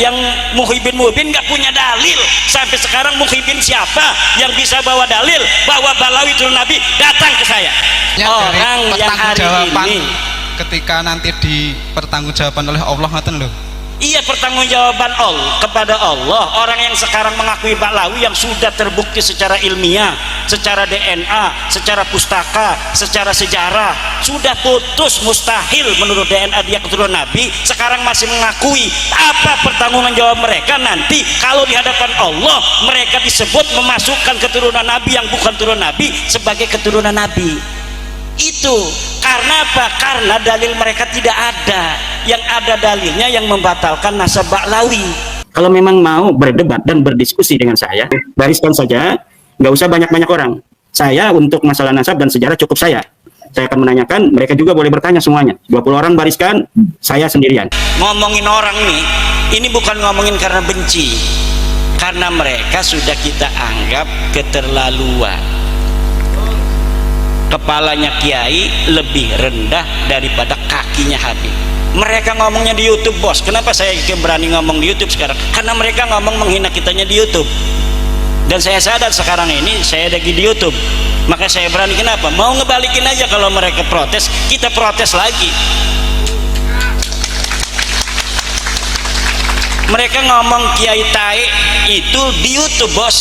yang Muhyiddin nggak punya dalil sampai sekarang. Muhyiddin siapa yang bisa bawa dalil bahwa Balawi turun Nabi? Datang ke saya. Orang yang hari ini ketika nanti dipertanggungjawaban oleh Allah ngaten lho. Iya, pertanggungjawaban Allah kepada Allah. Orang yang sekarang mengakui Ba'lawi yang sudah terbukti secara ilmiah, secara DNA, secara pustaka, secara sejarah, sudah putus mustahil menurut DNA dia keturunan Nabi, sekarang masih mengakui. Apa pertanggungjawaban jawab mereka nanti kalau di hadapan Allah mereka disebut memasukkan keturunan Nabi yang bukan keturunan Nabi sebagai keturunan Nabi? Itu karena apa? Karena dalil mereka tidak ada. Yang ada dalilnya yang membatalkan nasab Ba'lawi. Kalau memang mau berdebat dan berdiskusi dengan saya, bariskan saja, nggak usah banyak-banyak orang. Saya untuk masalah nasab dan sejarah cukup saya akan menanyakan, mereka juga boleh bertanya semuanya. 20 orang bariskan, saya sendirian. Ngomongin orang nih, ini bukan ngomongin karena benci, karena mereka sudah kita anggap keterlaluan. Kepalanya kiai lebih rendah daripada kakinya Habib. Mereka ngomongnya di YouTube, bos. Kenapa saya berani ngomong di YouTube sekarang? Karena mereka ngomong menghina kitanya di YouTube. Dan saya sadar sekarang ini saya lagi di YouTube, maka saya berani. Kenapa? Mau ngebalikin aja. Kalau mereka protes, kita protes lagi. Mereka ngomong Kiai Tae itu di YouTube, bos.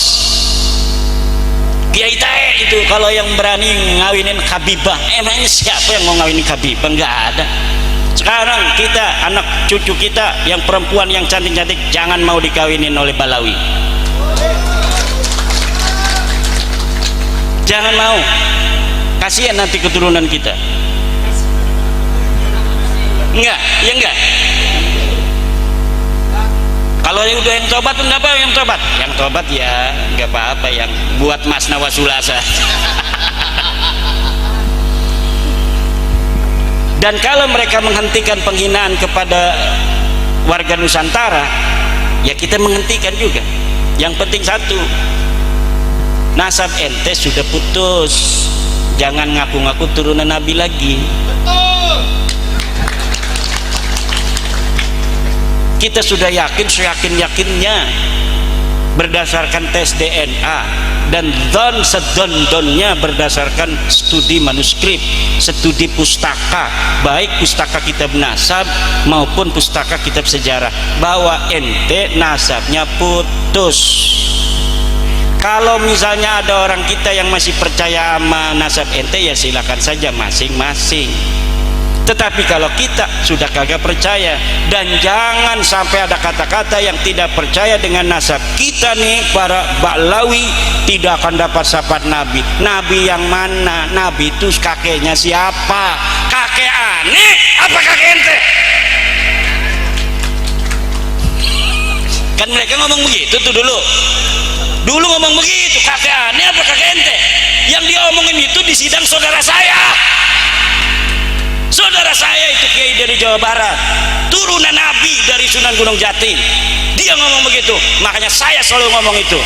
Kiai Tae itu kalau yang berani ngawinin Habibah, emangnya siapa yang mau ngawinin Habibah? Nggak ada. Sekarang kita, anak cucu kita yang perempuan yang cantik-cantik jangan mau dikawinin oleh Balawi, jangan mau. Kasihan nanti keturunan kita. Enggak, ya enggak. Kalau yang udah yang tobat, enggak apa yang tobat? Yang tobat ya enggak apa-apa, yang buat masna wa sulasa. Dan kalau mereka menghentikan penghinaan kepada warga Nusantara, ya kita menghentikan juga. Yang penting satu, nasab ente sudah putus, jangan ngaku-ngaku turunan Nabi lagi. Kita sudah yakin seyakin-yakinnya berdasarkan tes DNA dan don sedon-donnya berdasarkan studi manuskrip, studi pustaka, baik pustaka kitab nasab maupun pustaka kitab sejarah, bahwa ente nasabnya putus. Kalau misalnya ada orang kita yang masih percaya sama nasab ente, ya silakan saja masing-masing. Tetapi kalau kita sudah kagak percaya, dan jangan sampai ada kata-kata yang tidak percaya dengan nasab kita nih, para Ba'lawi tidak akan dapat syafaat Nabi. Nabi yang mana? Nabi itu kakeknya siapa? Kakek aneh apa kakek ente? Kan mereka ngomong begitu tuh dulu ngomong begitu, kakek aneh apa kakek ente? Yang dia omongin itu di sidang saudara saya. Saudara saya itu kiai dari Jawa Barat, turunan Nabi dari Sunan Gunung Jati. Dia ngomong begitu, makanya saya selalu ngomong itu,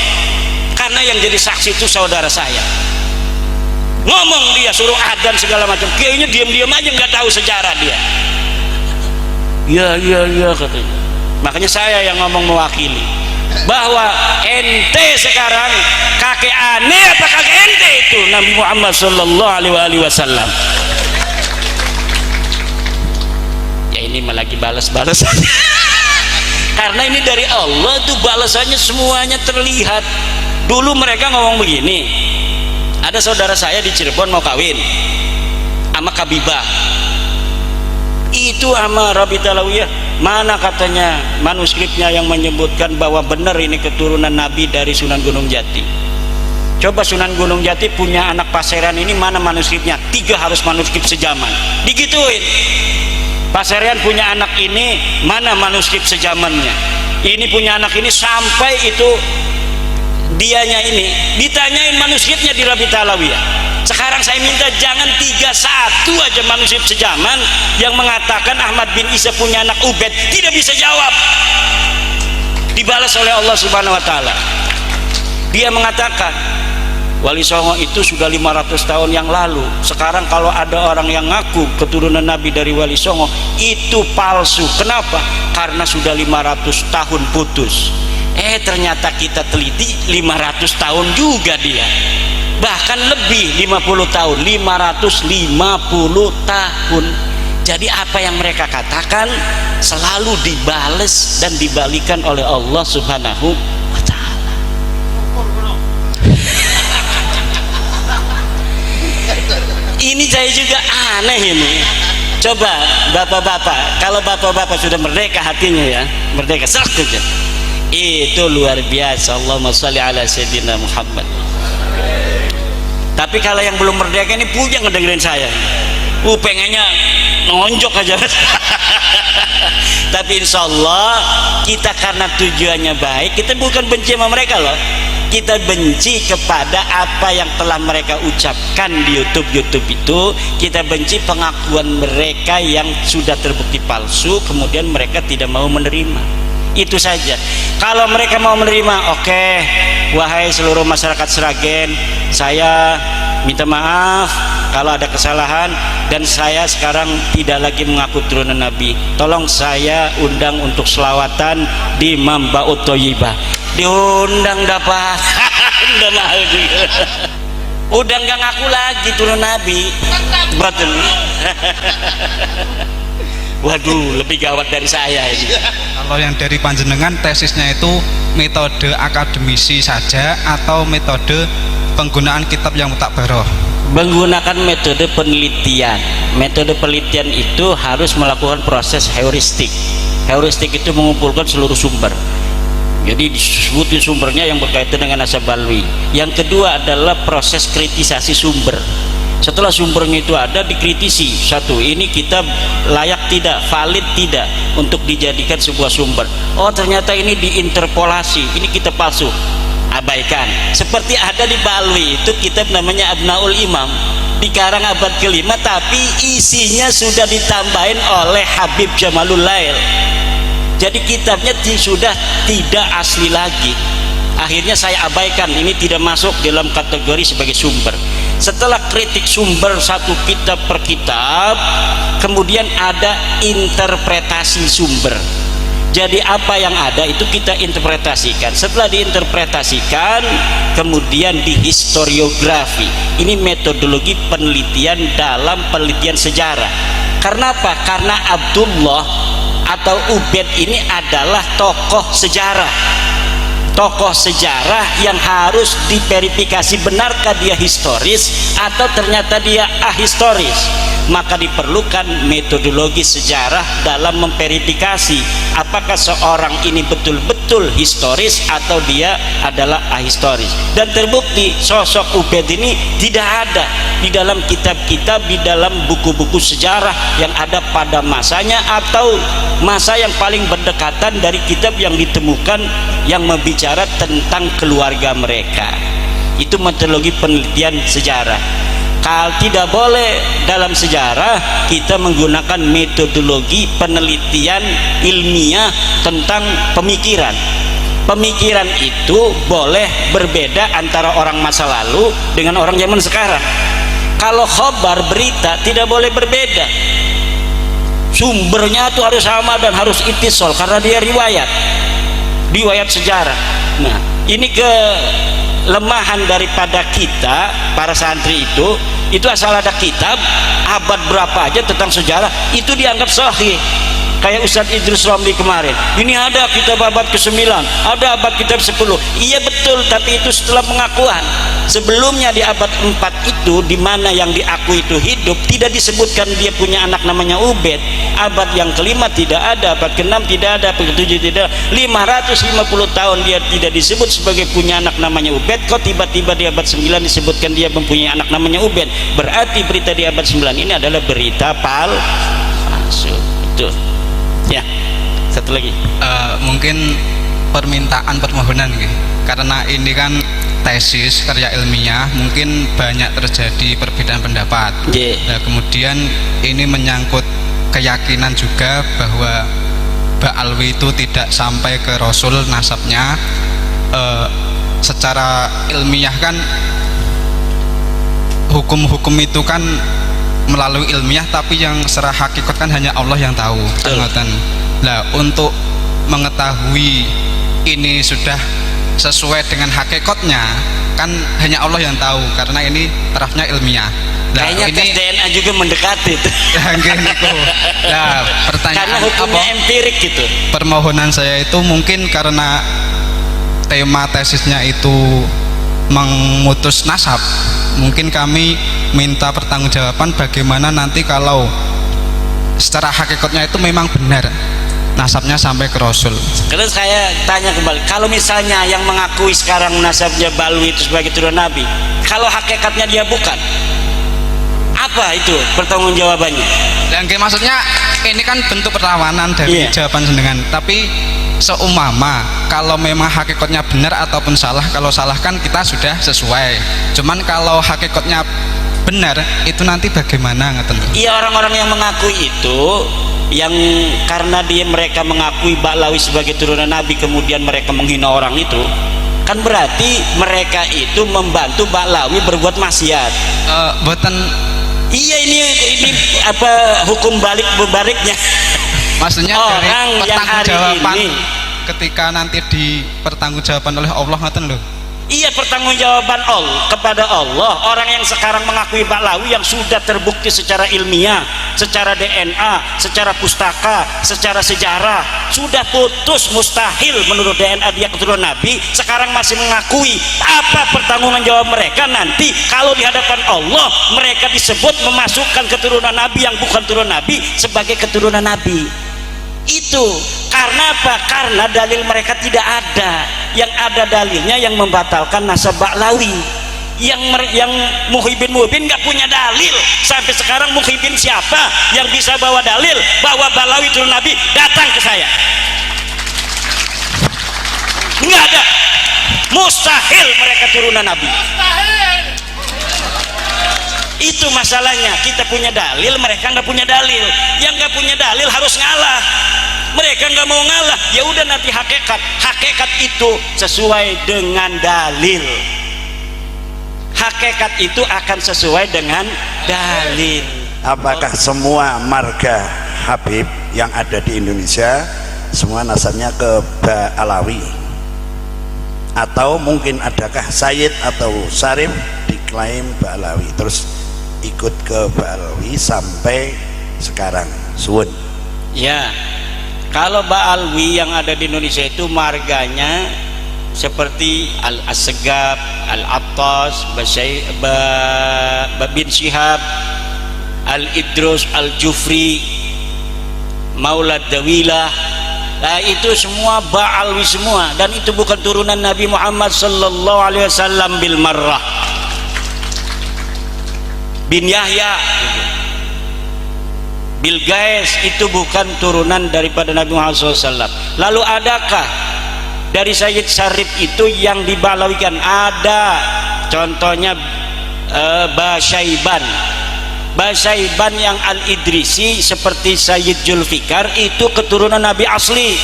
karena yang jadi saksi itu saudara saya. Ngomong dia suruh adzan segala macam, kiainya diam-diam aja, nggak tahu sejarah dia. Ya katanya. Makanya saya yang ngomong mewakili bahwa ente sekarang kakek aneh apa kakek ente itu Nabi Muhammad Sallallahu Alaihi Wasallam. Ini malah lagi balas-balas. Karena ini dari Allah tuh, balasannya semuanya terlihat. Dulu mereka ngomong begini, ada saudara saya di Cirebon mau kawin sama Kabibah itu sama Rabi Talawiyah, mana katanya manuskripnya yang menyebutkan bahwa benar ini keturunan Nabi dari Sunan Gunung Jati. Coba Sunan Gunung Jati punya anak Paseran ini, mana manuskripnya? 3 harus manuskrip sejaman, digituin. Pasarian punya anak ini, mana manuskrip sejamannya? Ini punya anak ini, sampai itu dianya ini ditanyain manuskripnya di Rabi Talawiyah. Sekarang saya minta jangan 31 aja manuskrip sejaman yang mengatakan Ahmad bin Isa punya anak Ubed, tidak bisa jawab. Dibalas oleh Allah Subhanahu wa taala. Dia mengatakan Wali Songo itu sudah 500 tahun yang lalu. Sekarang kalau ada orang yang ngaku keturunan Nabi dari Wali Songo, itu palsu. Kenapa? Karena sudah 500 tahun putus. Ternyata kita teliti 500 tahun juga dia, bahkan lebih 50 tahun, 550 tahun. Jadi apa yang mereka katakan selalu dibales dan dibalikan oleh Allah Subhanahu wa ta'ala. Ini saya juga aneh ini. Coba bapak-bapak, kalau bapak-bapak sudah merdeka hatinya ya, merdeka saja, itu luar biasa. Allahumma sholli ala sayyidina Muhammad. Tapi kalau yang belum merdeka ini punya ngedengerin saya, pengennya nonjok aja. Tapi insya Allah kita karena tujuannya baik, kita bukan benci sama mereka loh. Kita benci kepada apa yang telah mereka ucapkan di YouTube itu. Kita benci pengakuan mereka yang sudah terbukti palsu, kemudian mereka tidak mau menerima. Itu saja. Kalau mereka mau menerima, oke, wahai seluruh masyarakat Sragen, saya minta maaf kalau ada kesalahan, dan saya sekarang tidak lagi mengaku turunan Nabi. Tolong saya undang untuk selawatan di Mambaut Thoyibah. Diundang dapat. Udah nggak ngaku lagi turun Nabi. Betul. Waduh, lebih gawat dari saya ini. Kalau yang dari panjenengan tesisnya itu metode akademisi saja atau metode penggunaan kitab yang mutakbaroh? Menggunakan metode penelitian. Metode penelitian itu harus melakukan proses heuristik. Heuristik itu mengumpulkan seluruh sumber. Jadi disebutin sumbernya yang berkaitan dengan Nasab Balwi. Yang kedua adalah proses kritisasi sumber. Setelah sumbernya itu ada, dikritisi. Satu, ini kitab layak tidak, valid tidak untuk dijadikan sebuah sumber. Oh ternyata ini diinterpolasi, ini kitab palsu, abaikan. Seperti ada di Balwi itu kitab namanya Abnaul Imam, dikarang abad ke-5, tapi isinya sudah ditambahin oleh Habib Jamalul Lail. Jadi kitabnya sudah tidak asli lagi. Akhirnya saya abaikan, ini tidak masuk dalam kategori sebagai sumber. Setelah kritik sumber satu kitab per kitab, kemudian ada interpretasi sumber. Jadi apa yang ada itu kita interpretasikan. Setelah diinterpretasikan, kemudian dihistoriografi. Ini metodologi penelitian dalam penelitian sejarah. Karena apa? Karena Abdullah atau Ubaid ini adalah tokoh sejarah. Tokoh sejarah yang harus diverifikasi benarkah dia historis atau ternyata dia ahistoris. Maka diperlukan metodologi sejarah dalam memverifikasi apakah seorang ini betul-betul historis atau dia adalah ahistoris. Dan terbukti sosok Ubaid ini tidak ada di dalam kitab-kitab, di dalam buku-buku sejarah yang ada pada masanya atau masa yang paling berdekatan dari kitab yang ditemukan yang membicara tentang keluarga mereka. Itu metodologi penelitian sejarah. Kalau tidak boleh dalam sejarah kita menggunakan metodologi penelitian ilmiah tentang pemikiran. Pemikiran itu boleh berbeda antara orang masa lalu dengan orang zaman sekarang. Kalau khobar berita tidak boleh berbeda. Sumbernya itu harus sama dan harus ittisol karena dia riwayat sejarah. Nah, ini kelemahan daripada kita para santri itu asal ada kitab abad berapa aja tentang sejarah itu dianggap sahih. Kayak Ustadz Idrus Romli kemarin, ini ada kitab abad ke-9, ada abad kitab 10. Iya betul, tapi itu setelah pengakuan. Sebelumnya di abad 4 itu, di mana yang diakui itu hidup, tidak disebutkan dia punya anak namanya Ubaid. Abad yang kelima tidak ada, abad ke-6 tidak ada, abad ke-7 tidak ada. 550 tahun dia tidak disebut sebagai punya anak namanya Ubaid. Kok tiba-tiba di abad 9 disebutkan dia mempunyai anak namanya Ubaid? Berarti berita di abad 9 ini adalah berita palsu. Itu. Ya, satu lagi. Mungkin permintaan permohonan gitu. Karena ini kan tesis karya ilmiah, mungkin banyak terjadi perbedaan pendapat. Nah, kemudian ini menyangkut keyakinan juga bahwa Ba'alwi itu tidak sampai ke Rasul nasabnya. Secara ilmiah kan hukum-hukum itu kan melalui ilmiah, tapi yang secara hakikat kan hanya Allah yang tahu. Nah, untuk mengetahui ini sudah sesuai dengan hakikatnya kan hanya Allah yang tahu, karena ini tarafnya ilmiah. Nah, kayaknya ini tes DNA juga mendekati tuh. Nah, pertanyaan karena hukumnya apa? empirik gitu. Permohonan saya itu mungkin karena tema tesisnya itu memutus nasab, mungkin kami minta pertanggungjawaban bagaimana nanti kalau secara hakikatnya itu memang benar nasabnya sampai ke Rasul. Terus saya tanya kembali, kalau misalnya yang mengakui sekarang nasabnya Balwi itu sebagai turunan Nabi, kalau hakikatnya dia bukan, apa itu pertanggungjawabannya? Dan maksudnya ini kan bentuk perlawanan dari jawaban jenengan. Tapi seumpama kalau memang hakikatnya benar ataupun salah, kalau salah kan kita sudah sesuai. Cuman kalau hakikatnya benar itu nanti bagaimana ngeten? Iya, orang-orang yang mengakui itu, yang karena mereka mengakui Ba'lawi sebagai turunan Nabi kemudian mereka menghina orang itu, kan berarti mereka itu membantu Ba'lawi berbuat maksiat. Buatan. Iya, ini apa hukum balik bebaliknya? Maksudnya orang dari yang hari ini ketika nanti dipertanggungjawaban oleh Allah ngaten loh. Iya, pertanggungjawaban Allah kepada Allah. Orang yang sekarang mengakui Ba'lawi yang sudah terbukti secara ilmiah, secara DNA, secara pustaka, secara sejarah sudah putus, mustahil menurut DNA dia keturunan Nabi, sekarang masih mengakui. Apa pertanggungjawab mereka nanti kalau di hadapan Allah mereka disebut memasukkan keturunan Nabi yang bukan turunan Nabi sebagai keturunan Nabi? Itu karena apa? Karena dalil mereka tidak ada. Yang ada dalilnya yang membatalkan nasab Ba'lawi. Yang Muhyiddin nggak punya dalil sampai sekarang. Muhyiddin siapa yang bisa bawa dalil bahwa Ba'lawi turun Nabi? Datang ke saya. Nggak ada. Mustahil mereka turunan Nabi. Itu masalahnya. Kita punya dalil, mereka nggak punya dalil. Yang nggak punya dalil harus ngalah. Mereka nggak mau ngalah, ya udah nanti hakikat itu sesuai dengan dalil. Hakikat itu akan sesuai dengan dalil. Apakah semua marga Habib yang ada di Indonesia semua nasabnya ke Ba'lawi? Atau mungkin adakah Sayyid atau Syarif diklaim Ba'lawi terus ikut ke Ba'lawi sampai sekarang? Suwun. Ya, kalau Ba'lawi yang ada di Indonesia itu marganya seperti Al-Asgab, Al-Attas, bin Syihab, Al-Idrus, Al-Jufri, Maulad Dawilah. Nah, itu semua Ba'lawi semua, dan itu bukan turunan Nabi Muhammad sallallahu alaihi wasallam bil marrah. Bin Yahya, Bil Gais itu bukan turunan daripada Nabi Muhammad SAW. Lalu adakah dari Sayyid Syarif itu yang dibalawikan? Ada, contohnya Basyaiban yang Al-Idrisi seperti Sayyid Julfikar itu keturunan Nabi asli.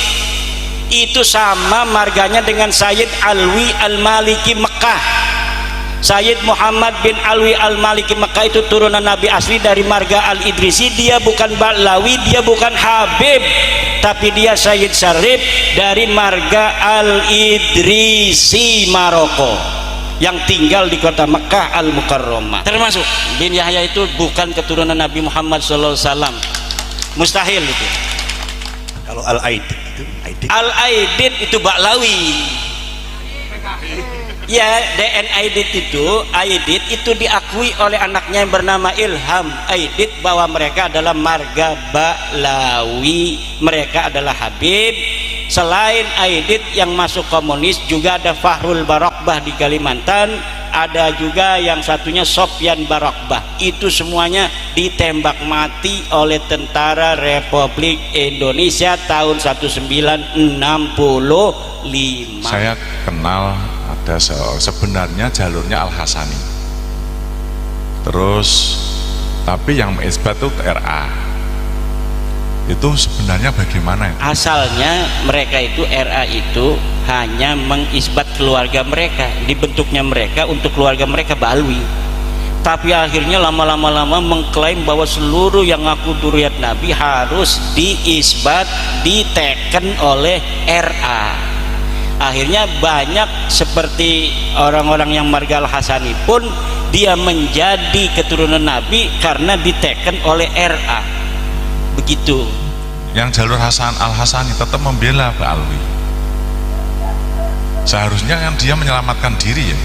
Itu sama marganya dengan Sayyid Alwi Al-Maliki Mekah. Sayyid Muhammad bin Alwi Al-Maliki Mekah itu turunan Nabi asli dari marga Al-Idrisi. Dia bukan Ba'lawi, dia bukan Habib, tapi dia Sayyid Syarif dari marga Al-Idrisi Maroko yang tinggal di kota Mekah Al-Mukarramah. Termasuk bin Yahya itu bukan keturunan Nabi Muhammad SAW. Mustahil itu. Kalau Al-Aidid itu Al-Aidid itu Ba'lawi. Ya, DNA Aidid itu diakui oleh anaknya yang bernama Ilham Aidid bahwa mereka adalah marga Ba'lawi, mereka adalah Habib. Selain Aidid yang masuk komunis juga ada Fahrul Barakbah di Kalimantan, ada juga yang satunya Sofyan Barakbah. Itu semuanya ditembak mati oleh tentara Republik Indonesia tahun 1965. Saya kenal ada sebenarnya jalurnya Al Hasani, terus tapi yang mengisbat itu RA. Itu sebenarnya bagaimana? Asalnya mereka itu RA itu hanya mengisbat keluarga mereka, dibentuknya mereka untuk keluarga mereka Ba'lawi. tapi akhirnya lama-lama mengklaim bahwa seluruh yang ngaku dzurriyyat Nabi harus diisbat, diteken oleh RA. Akhirnya banyak seperti orang-orang yang marga Al-Hasani pun dia menjadi keturunan Nabi karena diteken oleh RA. Begitu. Yang jalur Hasan Al-Hasani tetap membela Ba'alwi. Seharusnya yang dia menyelamatkan diri ya.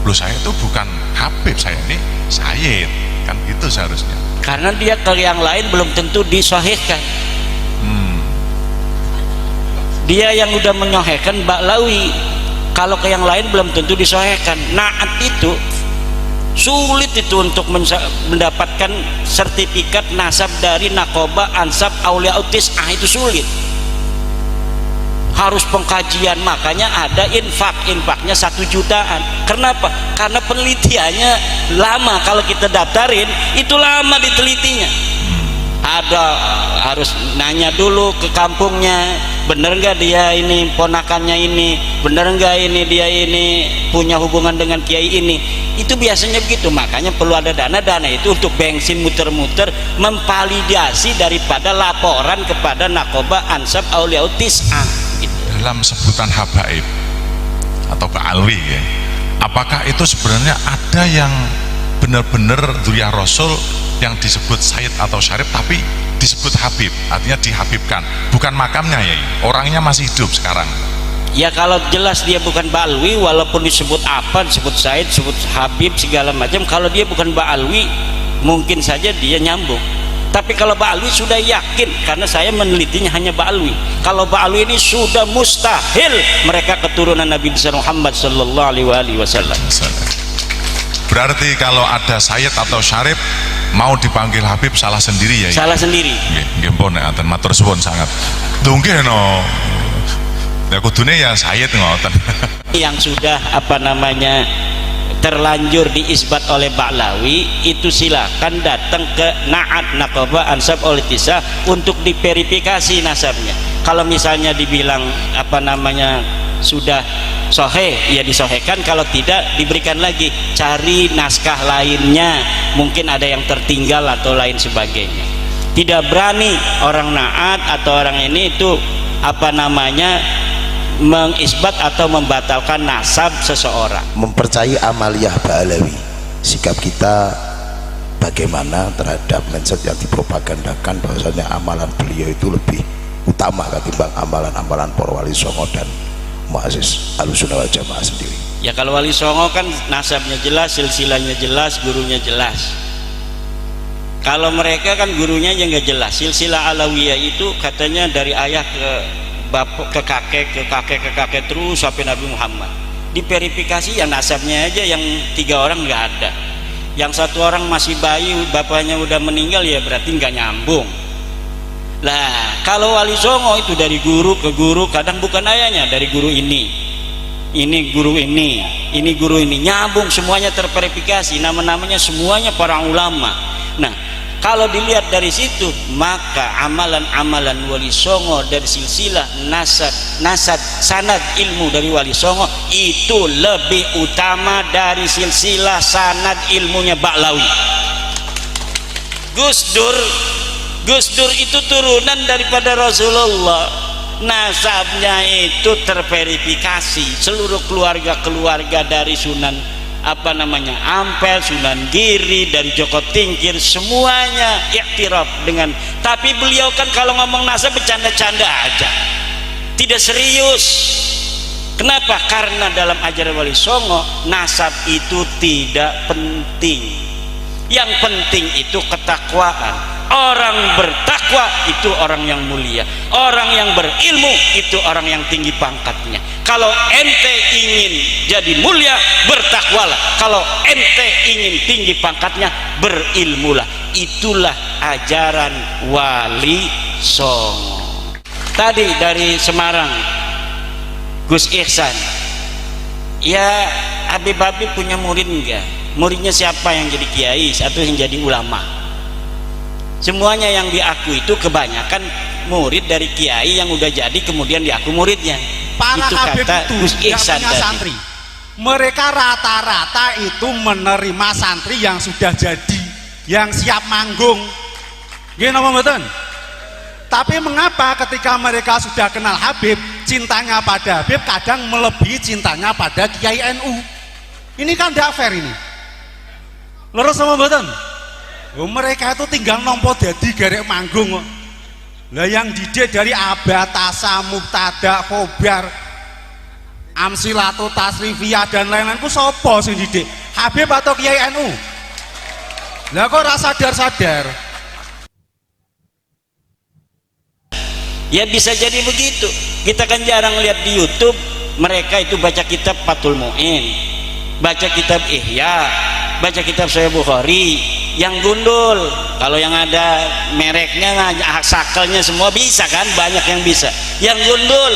Loh, saya itu bukan Habib, saya ini Sayyid, kan gitu seharusnya. Karena dia ke yang lain belum tentu disahihkan. Dia yang udah menyahihkan Ba'lawi, kalau ke yang lain belum tentu disahihkan. Naat itu sulit itu untuk mendapatkan sertifikat nasab dari Naqoba Ansab Aulia Utis. Itu sulit, harus pengkajian. Makanya ada infaknya 1 jutaan. Kenapa? Karena penelitiannya lama. Kalau kita daftarin itu lama ditelitinya. Ada harus nanya dulu ke kampungnya, bener nggak dia ini ponakannya ini, bener nggak ini dia ini punya hubungan dengan kiai ini. Itu biasanya begitu. Makanya perlu ada dana itu untuk bensin muter-muter memvalidasi daripada laporan kepada Naqoba Ansab Aulia Tis'ah gitu. Dalam sebutan habaib atau Ba'alwi ya, apakah itu sebenarnya ada yang benar-benar dzurriyyah Rasul yang disebut Sayyid atau Syarif tapi disebut Habib, artinya dihabibkan, bukan makamnya ya, orangnya masih hidup sekarang? Ya kalau jelas dia bukan Ba'alwi, walaupun disebut apa, disebut Sayyid, disebut Habib segala macam, kalau dia bukan Ba'alwi mungkin saja dia nyambung. Tapi kalau Ba'alwi sudah yakin, karena saya menelitinya hanya Ba'alwi. Kalau Ba'alwi ini sudah mustahil mereka keturunan Nabi besar Muhammad sallallahu alaihi wasallam. Berarti kalau ada Sayyid atau Syarif mau dipanggil Habib salah sendiri ya? Salah sendiri. Nggih pun nek matur suwun sangat. Nggih no. Ya kudune ya Sayyid ngoten. Yang sudah terlanjur diisbat oleh Ba'lawi itu silakan datang ke Naat Naqoba Ansab Aulia Tis'ah untuk diverifikasi nasabnya. Kalau misalnya dibilang sudah sahih, ya disahihkan. Kalau tidak, diberikan lagi, cari naskah lainnya, mungkin ada yang tertinggal atau lain sebagainya. Tidak berani orang Naat atau orang ini itu mengisbat atau membatalkan nasab seseorang. Mempercayai amaliyah Ba'alawi, sikap kita bagaimana terhadap mindset yang dipropagandakan bahwasanya amalan beliau itu lebih utama ketimbang amalan-amalan para wali songo dan muassis Ahlussunnah wal Jamaah sendiri. Ya kalau wali songo kan nasabnya jelas, silsilahnya jelas, gurunya jelas. Kalau mereka kan gurunya yang nggak jelas. Silsilah Alawiyah itu katanya dari ayah ke bapak, ke kakek terus sampai Nabi Muhammad. Diverifikasi yang nasabnya aja yang 3 orang nggak ada. Yang 1 orang masih bayi, bapaknya udah meninggal, ya berarti nggak nyambung. Lah kalau wali songo itu dari guru ke guru, kadang bukan ayahnya, dari guru ini guru ini guru ini, nyambung semuanya, terverifikasi, nama-namanya semuanya para ulama. Nah kalau dilihat dari situ, maka amalan-amalan wali songo dari silsilah nasab sanad ilmu dari wali songo itu lebih utama dari silsilah sanad ilmunya Ba'lawi. Gus Dur itu turunan daripada Rasulullah, nasabnya itu terverifikasi, seluruh keluarga dari Sunan Ampel, Sunan Giri, dari Joko Tingkir, semuanya iktiraf dengan. Tapi beliau kan kalau ngomong nasab bercanda-canda aja, tidak serius. Kenapa? Karena dalam ajaran Wali Songo nasab itu tidak penting. Yang penting itu ketakwaan. Orang bertakwa itu orang yang mulia, orang yang berilmu itu orang yang tinggi pangkatnya. Kalau ente ingin jadi mulia, bertakwalah. Kalau ente ingin tinggi pangkatnya, berilmulah. Itulah ajaran Wali Songo. Tadi dari Semarang, Gus Ihsan, ya Habib punya murid enggak? Muridnya siapa yang jadi kiai atau yang jadi ulama? Semuanya yang diaku itu kebanyakan murid dari kiai yang udah jadi kemudian diaku muridnya. Para itu Habib kata itu Gus Ihsan punya tadi. santri. Mereka rata-rata itu menerima santri yang sudah jadi, yang siap manggung. Nggih napa mboten? Tapi mengapa ketika mereka sudah kenal Habib, cintanya pada Habib kadang melebihi cintanya pada Kiai NU? Ini kan tidak fair ini. Leres sama mboten? Mereka itu tinggal nompo dadi garek manggung kok. Lah yang didik dari Abatasa, Mubtada, Khobar, Amsilatu, Tasrifiyah dan lain-lain ku sapa sing didik? Habib atau Kiai NU? Lah kok ora sadar-sadar? Ya bisa jadi begitu. Kita kan jarang lihat di YouTube mereka itu baca kitab Fathul Mu'in, baca kitab Ihya, baca kitab Sahih Bukhari, yang gundul. Kalau yang ada mereknya, sakelnya semua bisa kan, banyak yang bisa. Yang gundul,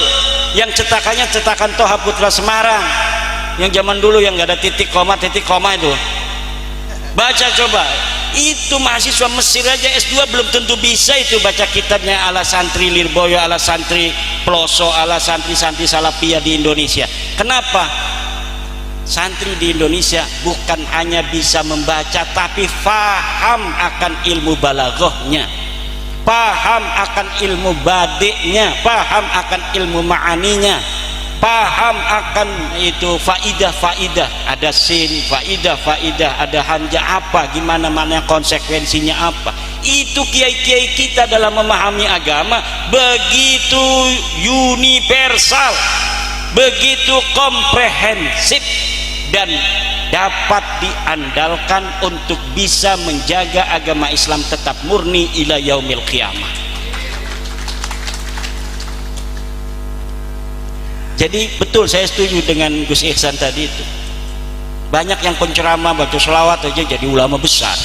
yang cetakannya cetakan Toha Putra Semarang, yang zaman dulu yang nggak ada titik koma itu. Baca coba. Itu mahasiswa Mesir aja S2 belum tentu bisa itu baca kitabnya ala santri Lirboyo, ala santri Ploso, ala santri-santri Salafiyah di Indonesia. Kenapa? Santri di Indonesia bukan hanya bisa membaca, tapi faham akan ilmu balaghahnya, paham akan ilmu badiknya, paham akan ilmu ma'aninya, paham akan itu faidah-faidah, ada sin faidah-faidah, ada hanja apa, gimana mana konsekuensinya apa. Itu kiai-kiai kita dalam memahami agama begitu universal, begitu komprehensif, dan dapat diandalkan untuk bisa menjaga agama Islam tetap murni ila yaumil qiyamah. Jadi betul, saya setuju dengan Gus Ihsan tadi itu. Banyak yang penceramah baca selawat aja jadi ulama besar.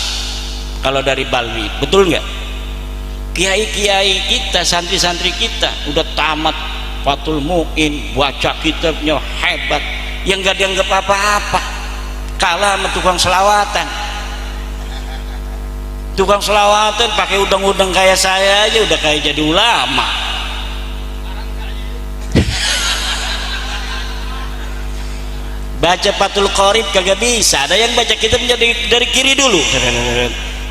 Kalau dari Balwi, betul nggak? Kiai-kiai kita, santri-santri kita udah tamat Fathul Mu'in, baca kitabnya hebat, yang nggak dianggap apa-apa, kalah sama tukang selawatan. Tukang selawatan pakai udang-udang kayak saya aja udah kayak jadi ulama. Baca Fathul Qorib kagak bisa, ada yang baca kitabnya dari kiri dulu,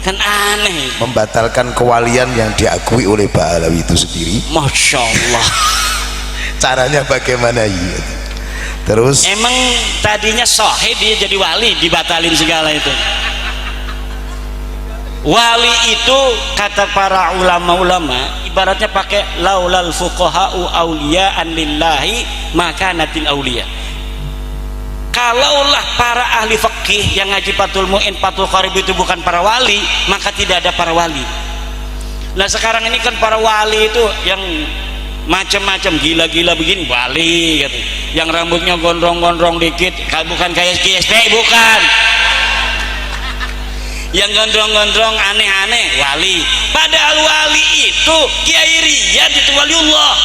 kan aneh. Membatalkan kewalian yang diakui oleh Ba'alawi itu sendiri. Masya Allah. Caranya bagaimana ya? Terus emang tadinya sohih dia jadi wali, dibatalin segala itu. Wali itu kata para ulama-ulama ibaratnya pakai laulal fuqaha'u awliya'an lillahi makanatil awliya. Kalaulah para ahli fikih yang ngaji Fathul Mu'in, Fathul Qorib itu bukan para wali, maka tidak ada para wali. Nah sekarang ini kan para wali itu yang macam-macam, gila-gila begini wali gitu. Yang rambutnya gondrong-gondrong dikit, bukan kayak KSP, bukan. Yang gondrong-gondrong aneh-aneh wali. Padahal wali itu Kiai Riyad itu waliullah.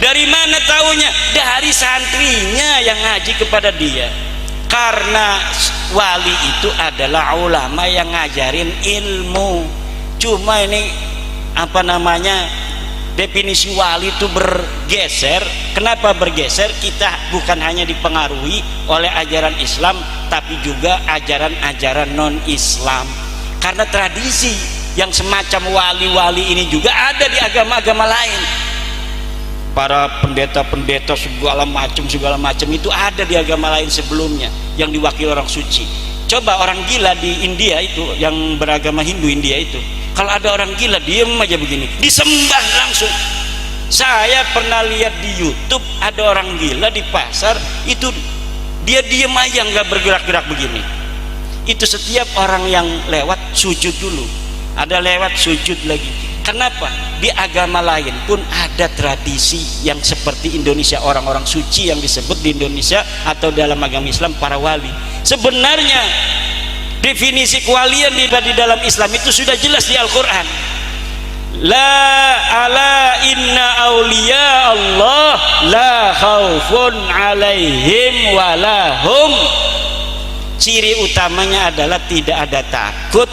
Dari mana taunya? Dari santrinya yang ngaji kepada dia. Karena wali itu adalah ulama yang ngajarin ilmu. Cuma ini apa namanya, definisi wali itu bergeser. Kenapa bergeser? Kita bukan hanya dipengaruhi oleh ajaran Islam, tapi juga ajaran-ajaran non-Islam. Karena tradisi yang semacam wali-wali ini juga ada di agama-agama lain. Para pendeta-pendeta segala macam itu ada di agama lain sebelumnya yang diwakili orang suci. Coba orang gila di India itu, yang beragama Hindu India itu, kalau ada orang gila diem aja begini, disembah langsung. Saya pernah lihat di YouTube ada orang gila di pasar itu, dia diem aja nggak bergerak-gerak begini. Itu setiap orang yang lewat sujud dulu, ada lewat sujud lagi. Kenapa? Di agama lain pun ada tradisi yang seperti Indonesia, orang-orang suci yang disebut di Indonesia atau dalam agama Islam para wali. Sebenarnya definisi kewalian di dalam Islam itu sudah jelas di Al-Quran. La ala inna awliya Allah la khaufun alaihim walahum. Ciri utamanya adalah tidak ada takut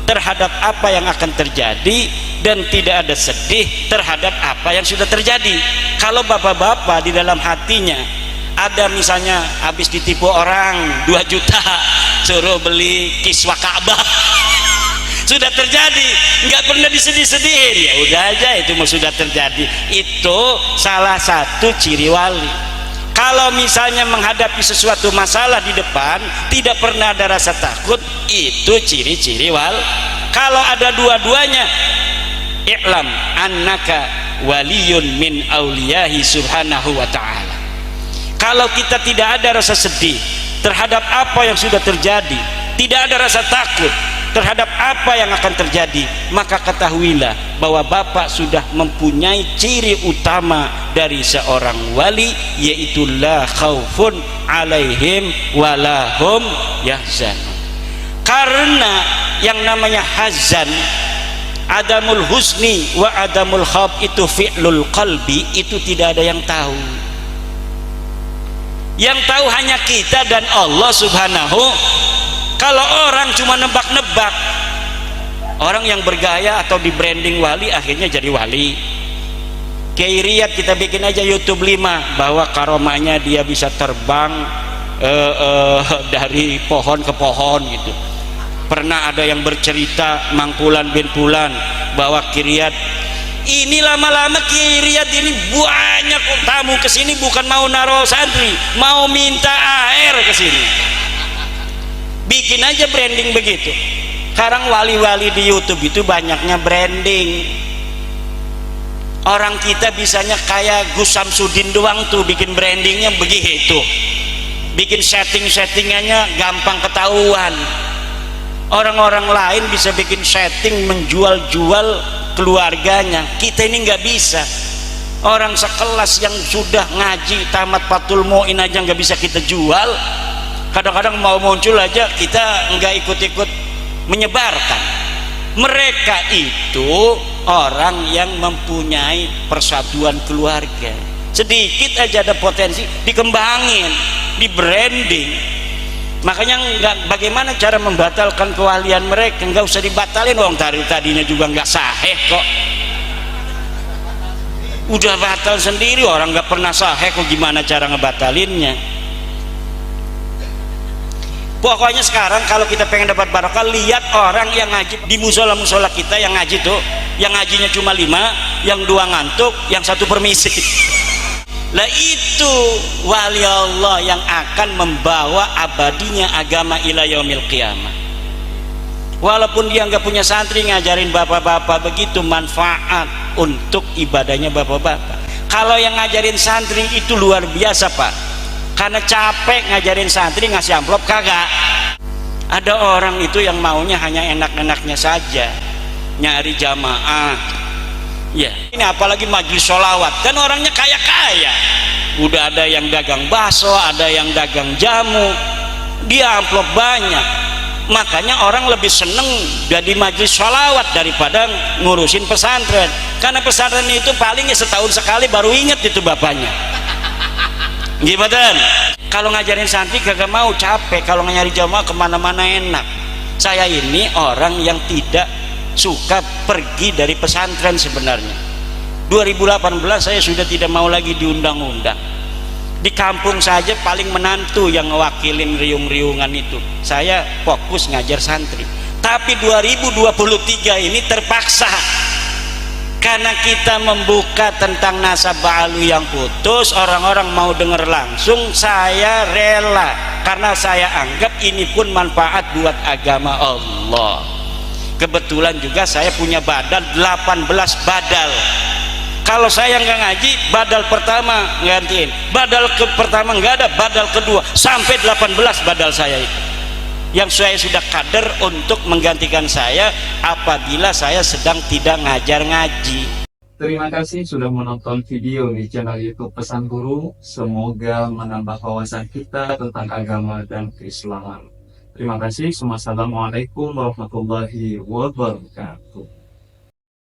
terhadap apa yang akan terjadi dan tidak ada sedih terhadap apa yang sudah terjadi. Kalau bapak-bapak di dalam hatinya Ada misalnya habis ditipu orang 2 juta suruh beli kiswah Ka'bah. Sudah terjadi, nggak pernah disedih-sedihin, ya udah aja, itu mah sudah terjadi. Itu salah satu ciri wali. Kalau misalnya menghadapi sesuatu masalah di depan tidak pernah ada rasa takut, itu ciri-ciri wali. Kalau ada dua-duanya, i'lam annaka waliyun min auliyahi subhanahu wa ta'ala. Kalau kita tidak ada rasa sedih terhadap apa yang sudah terjadi, tidak ada rasa takut terhadap apa yang akan terjadi, maka ketahuilah bahwa Bapak sudah mempunyai ciri utama dari seorang wali, yaitu la khaufun alaihim walahum yahzanun. Karena yang namanya hazan, adamul husni wa adamul khauf, itu fi'lul qalbi, itu tidak ada yang tahu. Yang tahu hanya kita dan Allah subhanahu. Kalau orang cuma nebak-nebak, orang yang bergaya atau di branding wali akhirnya jadi wali. Kiai Riyad kita bikin aja YouTube 5 bahwa karomahnya dia bisa terbang dari pohon ke pohon gitu. Pernah ada yang bercerita Mangkulan bin Fulan bahwa Kiai Riyad ini lama-lama Kiai Riyad ini banyak tamu kesini bukan mau naro santri, mau minta air kesini. Bikin aja branding begitu. Sekarang wali-wali di YouTube itu banyaknya branding. Orang kita bisanya kayak Gus Samsudin doang tuh bikin brandingnya begitu, bikin setting-settingannya gampang ketahuan. Orang-orang lain bisa bikin setting menjual-jual keluarganya, kita ini nggak bisa. Orang sekelas yang sudah ngaji tamat Fathul Mu'in aja nggak bisa kita jual. Kadang-kadang mau muncul aja kita nggak ikut-ikut menyebarkan. Mereka itu orang yang mempunyai persatuan keluarga. Sedikit aja ada potensi, dikembangin, di branding. Makanya nggak, bagaimana cara membatalkan kewalian mereka? Nggak usah dibatalin, orang tadinya juga nggak sahih kok. Udah batal sendiri, orang nggak pernah sahih kok, gimana cara ngebatalinnya? Pokoknya sekarang kalau kita pengen dapat barokah, lihat orang yang ngaji di musola-musola kita, yang ngaji tuh, yang ngajinya cuma 5, yang 2 ngantuk, yang 1 permisi. Lah itu wali Allah yang akan membawa abadinya agama ila yaumil qiyamah. Walaupun dia nggak punya santri, ngajarin bapak-bapak begitu manfaat untuk ibadahnya bapak-bapak. Kalau yang ngajarin santri itu luar biasa Pak, karena capek ngajarin santri, ngasih amplop kagak. Ada orang itu yang maunya hanya enak-enaknya saja, nyari jamaah ya. Ini apalagi majelis sholawat, kan orangnya kaya-kaya, udah ada yang dagang bakso, ada yang dagang jamu, dia amplop banyak. Makanya orang lebih seneng jadi majelis sholawat daripada ngurusin pesantren, karena pesantren itu paling setahun sekali baru inget itu bapaknya. Gimana? Kalau ngajarin santri kagak mau, capek. Kalau nyari jamaah kemana-mana enak. Saya ini orang yang tidak suka pergi dari pesantren sebenarnya. 2018 saya sudah tidak mau lagi diundang-undang. Di kampung saja paling menantu yang ngewakilin riung-riungan itu. Saya fokus ngajar santri. Tapi 2023 ini terpaksa, karena kita membuka tentang nasab ba'alu yang putus, orang-orang mau dengar langsung, saya rela, karena saya anggap ini pun manfaat buat agama Allah. Kebetulan juga saya punya badal 18 badal. Kalau saya nggak ngaji, badal pertama gantiin, badal pertama nggak ada, badal kedua sampai 18 badal saya itu, yang saya sudah kader untuk menggantikan saya apabila saya sedang tidak ngajar ngaji. Terima kasih sudah menonton video di channel YouTube Pesan Guru. Semoga menambah wawasan kita tentang agama dan keislaman. Terima kasih. Wassalamualaikum warahmatullahi wabarakatuh.